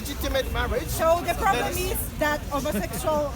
legitimate marriage. So the problem is that homosexual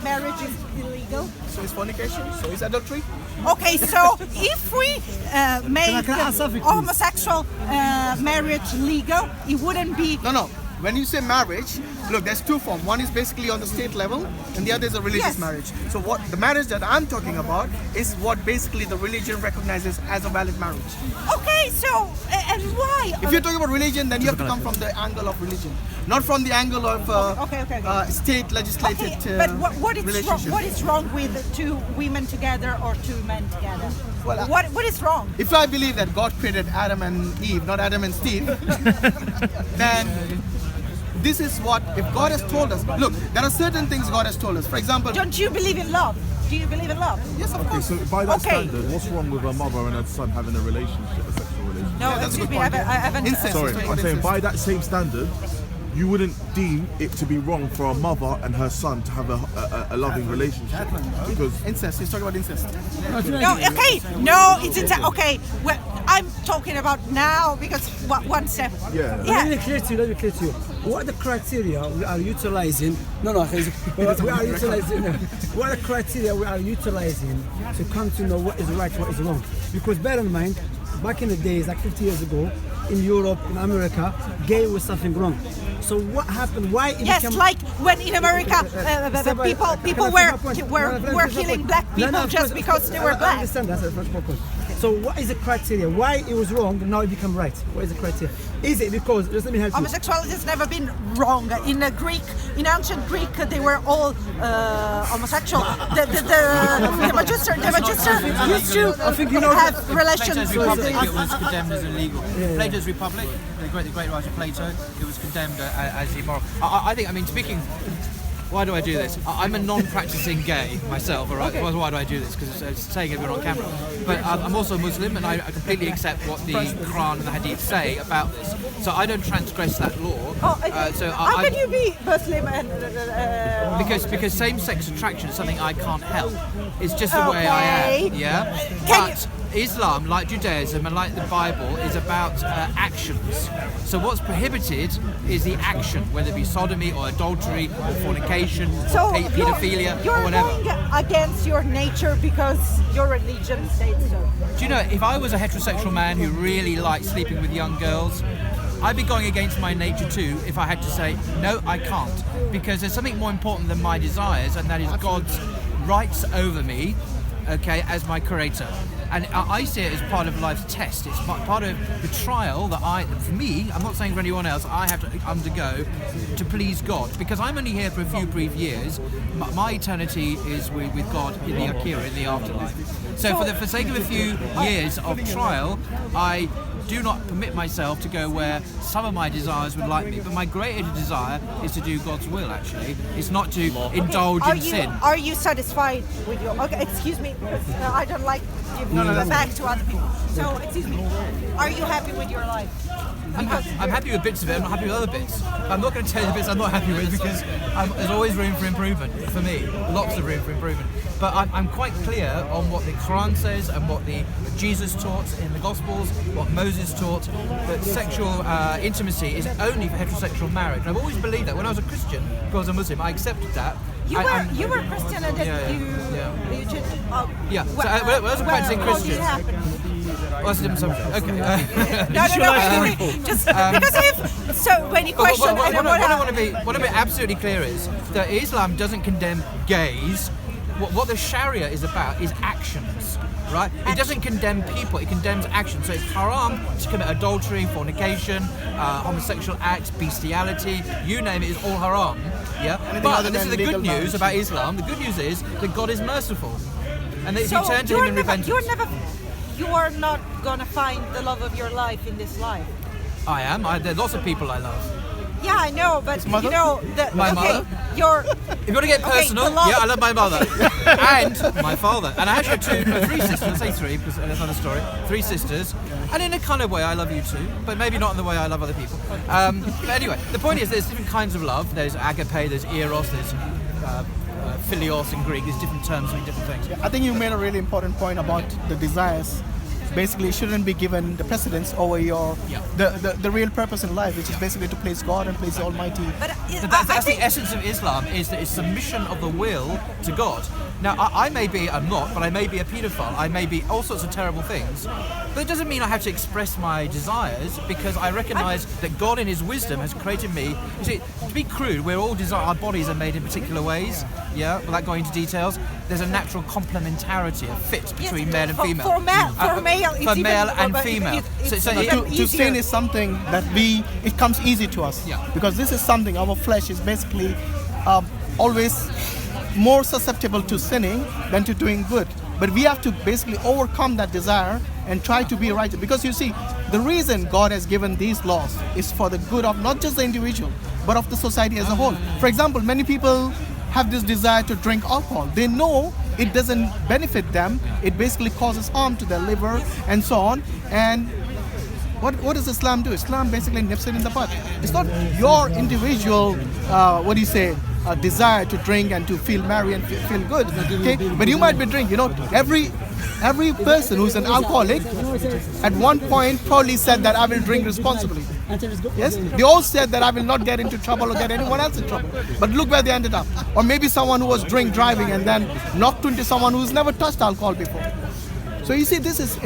marriage is illegal. So is fornication, so is adultery. Okay, so if we make can I ask something, please? homosexual marriage legal, it wouldn't be... No. When you say marriage, look, there's two forms. One is basically on the state level, and the other is a religious Yes. marriage. So what the marriage that I'm talking about is what basically the religion recognizes as a valid marriage. Okay, so, and why? If you're talking about religion, then you have to come from the angle of religion, not from the angle of Okay. state legislated But what is wrong? relationship. What is wrong with two women together or two men together? Well, what is wrong? If I believe that God created Adam and Eve, not Adam and Steve, then this is what, if God has told us, look, there are certain things God has told us. For example, Don't you believe in love? Do you believe in love? yes, of Okay, course. so by that Okay. standard, what's wrong with a mother and a son having a relationship, a sexual relationship? No, that's a excuse good me. point. I haven't. Incest. Sorry, It's I'm saying incest. by that same standard, you wouldn't deem it to be wrong for a mother and her son to have a loving relationship because Incest. He's talking about incest. No, okay. No, it's okay. Well, I'm talking about now because one step. Yeah. Let me clear to you. What are the criteria we are utilizing? We are utilizing. What are the criteria we are utilizing to come to know what is right, what is wrong? Because bear in mind, back in the days, like 50 years ago, in Europe, in America, gay was something wrong. So what happened? Why it Yes, became... like when in America, people were killing black people just because they were I black. understand that's the first point. So what is the criteria? Why it was wrong, now it become right? What is the criteria? Is it because, just let me help you. Homosexuality has never been wrong. In ancient Greek, they were all homosexual. The magister used to have relations Plato's with Republic, the... it was condemned as illegal. Plato's Republic, the great writer Plato, it was condemned as immoral. I think, speaking, why do I do this? I'm a non-practicing gay myself, all right? Okay. Why do I do this? Because it's saying everyone on camera. But I'm also a Muslim, and I completely accept what the Quran and the Hadith say about this. So I don't transgress that law. How can you be Muslim and... Because same-sex attraction is something I can't help. It's just the way I am. Okay. Yeah. Can But Islam, like Judaism and like the Bible, is about actions. So what's prohibited is the action, whether it be sodomy or adultery or fornication or pedophilia you're or whatever. going against your nature because your religion states so. Do you know, if I was a heterosexual man who really liked sleeping with young girls, I'd be going against my nature too if I had to say, no, I can't. Because there's something more important than my desires, and that is God's rights over me, okay, as my creator. And I see it as part of life's test. It's part of the trial that for me, I'm not saying for anyone else, I have to undergo to please God. Because I'm only here for a few brief years. My eternity is with God in the Akira, in the afterlife. So for the sake of a few years of trial, I do not permit myself to go where some of my desires would like me. But my greater desire is to do God's will, actually. It's not to indulge in sin. Are you satisfied with your... Okay, excuse me, because I don't like giving back to other people. So, excuse me, are you happy with your life? I'm happy with bits of it, I'm not happy with other bits. I'm not going to tell you the bits I'm not happy with because there's always room for improvement, for me. Lots of room for improvement. But I'm quite clear on what the Quran says and what Jesus taught in the Gospels, what Moses taught, that sexual intimacy is only for heterosexual marriage. And I've always believed that. When I was a Christian, because I was a Muslim, I accepted that. You were Christian and then you changed... Yeah, so I was a practicing Christian. How did it happen? Well, that's a different subject. Okay. No. Just because if so, when you question, What I want to be absolutely clear is that Islam doesn't condemn gays. What the Sharia is about is actions, right? It doesn't condemn people; it condemns actions. So it's haram to commit adultery, fornication, homosexual acts, bestiality, you name it, is all haram. Yeah. But and this is the good news about Islam. The good news is that God is merciful, and that if you turn to Him in repentance, you are not gonna find the love of your life in this life. I am. There are lots of people I love. Yeah, I know, but mother? you know, My mother? If you want to get personal, yeah, I love my mother and my father, and I actually have three sisters. I say three because that's another story. 3 sisters, and in a kind of way, I love you too, but maybe not in the way I love other people. But anyway, the point is, there's different kinds of love. There's agape, there's eros, there's philios in Greek. There's different terms for different things. I think you made a really important point about the desires. basically shouldn't be given the precedence over your the real purpose in life, which is basically to please God and please the Almighty. But That's the essence of Islam, is that it's submission of the will to God. Now, I'm not, but I may be a paedophile, I may be all sorts of terrible things, but it doesn't mean I have to express my desires, because I recognise that God in His wisdom has created me. You see, to be crude, we're all our bodies are made in particular ways, without going into details. There's a natural complementarity, a fit between male and female. For male and female. To sin is something that it comes easy to us, because this is something, our flesh is basically always more susceptible to sinning than to doing good. But we have to basically overcome that desire and try to be righteous. Because you see, the reason God has given these laws is for the good of not just the individual, but of the society as a whole. For example, many people have this desire to drink alcohol. They know it doesn't benefit them. It basically causes harm to their liver and so on. And what does Islam do? Islam basically nips it in the bud. It's not your individual, desire to drink and to feel merry and feel good. Okay, but you might be drinking. Every person who's an alcoholic at one point probably said that I will drink responsibly. Yes, they all said that I will not get into trouble or get anyone else in trouble. But look where they ended up. Or maybe someone who was driving and then knocked into someone who's never touched alcohol before. So you see, this is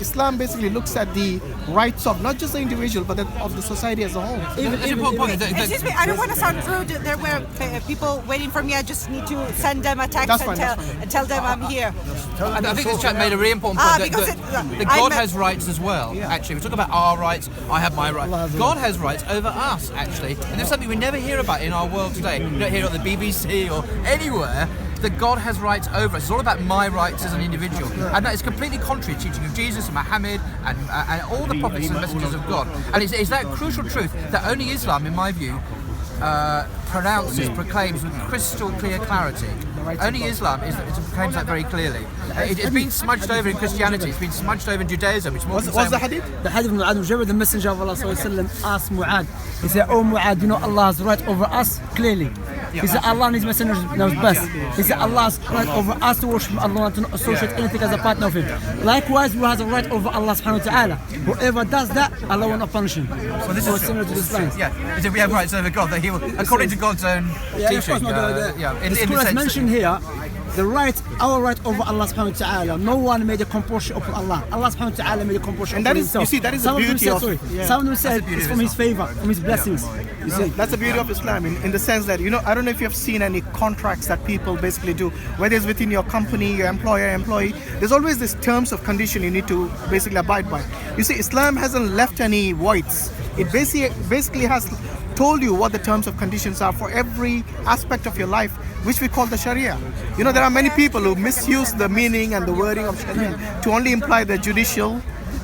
Islam basically looks at the rights of not just the individual, but of the society as a whole. Excuse me, I don't want to sound rude. There were people waiting for me. I just need to send them a text and tell them I'm here. I think this chap made a really important point that God has rights as well. Actually, we talk about our rights. I have my rights. God has rights over us, actually, and there's something we never hear about in our world today. You don't hear it on the BBC or anywhere. That God has rights over us. It's all about my rights as an individual. And that is completely contrary to the teaching of Jesus and Muhammad and all the prophets and messengers of God. And it's that crucial truth that only Islam, in my view, proclaims with crystal clear clarity. Only Islam proclaims that very clearly. It's been smudged over in Christianity, it's been smudged over in Judaism. What's the hadith? The hadith of Mu'adh, the messenger of Allah asked Mu'adh, he said, "Oh Mu'adh, you know Allah has right over us clearly." He said, Allah and His Messenger knows best. He said, Allah has right over us to worship Allah and to not associate anything as a partner of Him. Likewise, we have a right over Allah subhanahu wa ta'ala. Whoever does that, Allah will not punish him. So this is similar to this line. Yeah, we have rights over God, that He will, according to God's own teaching. The school has mentioned here, our right over Allah subhanahu wa ta'ala. No one made a compulsion upon Allah. Allah subhanahu wa ta'ala made a compulsion upon Himself. You see, that is the beauty of... Some of them said it's from His favor, from His blessings. You see? That's the beauty of Islam in the sense that, I don't know if you have seen any contracts that people basically do, whether it's within your company, your employee, there's always this terms of condition you need to basically abide by. You see, Islam hasn't left any voids. It basically has told you what the terms of conditions are for every aspect of your life, which we call the Sharia. There are many people who misuse the meaning and the wording of Sharia to only imply the judicial,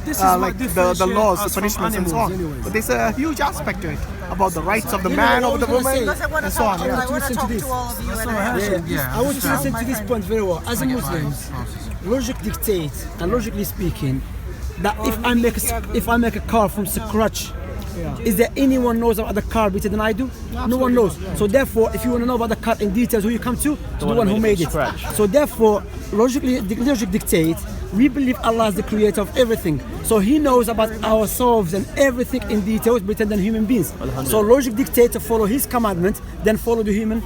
like the laws, the punishments and so on. But there's a huge aspect to it about the rights of the man over the woman and so on. I want to talk to all of you. I want you to listen to this point very well. As a Muslim, logic dictates, and logically speaking, that if I make a car from scratch, is there anyone knows about the car better than I do? No one knows. So therefore, if you want to know about the car in details, who you come to the one who made it. So therefore, logic dictates, we believe Allah is the creator of everything. So He knows about ourselves and everything in details better than human beings. So logic dictates to follow His commandment, then follow the human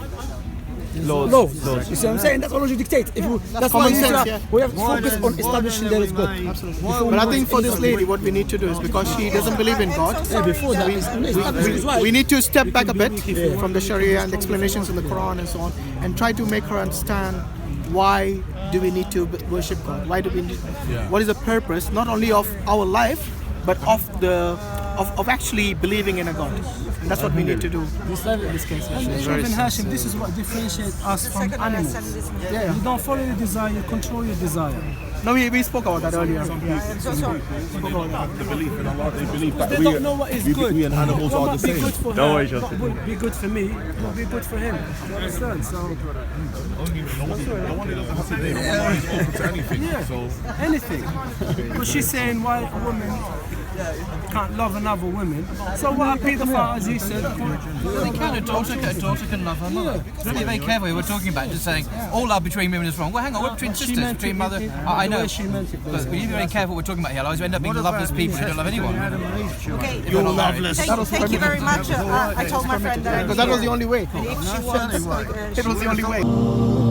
laws. You see what I'm saying? That's what logic dictates. That's why we have to focus on establishing there is God. Absolutely. But I think for this lady, what we need to do is, because she doesn't believe in God, before that, we need to step back a bit from the Sharia and the explanations in the Quran and so on, and try to make her understand why do we need to worship God? Why do we need? What is the purpose, not only of our life, but of actually believing in a God? And that's what we need to do in this case. Even Hashim, this is what differentiates us from animals. You don't follow your desire, you control your desire. No, we spoke about that earlier. The belief in Allah, they believe that they don't know what is good. We and animals are the same. Be good for her, what would be good for me, will be good for him. You understand? So the one who doesn't have to live, Allah is open to anything. So anything. But she's saying why a woman can't love another woman. So what a paedophile, as he said, Well, they can. A daughter can love her mother. So be very careful. We're talking about just saying all love between women is wrong. Well, hang on. We're between sisters, between mother. I know. But we need to be very careful. What we're talking about here. Otherwise, we end up being loveless people who don't love anyone. Okay. You're loveless. Thank you very much. I told my friend that Because that was the only way. if she wants, It was the only way.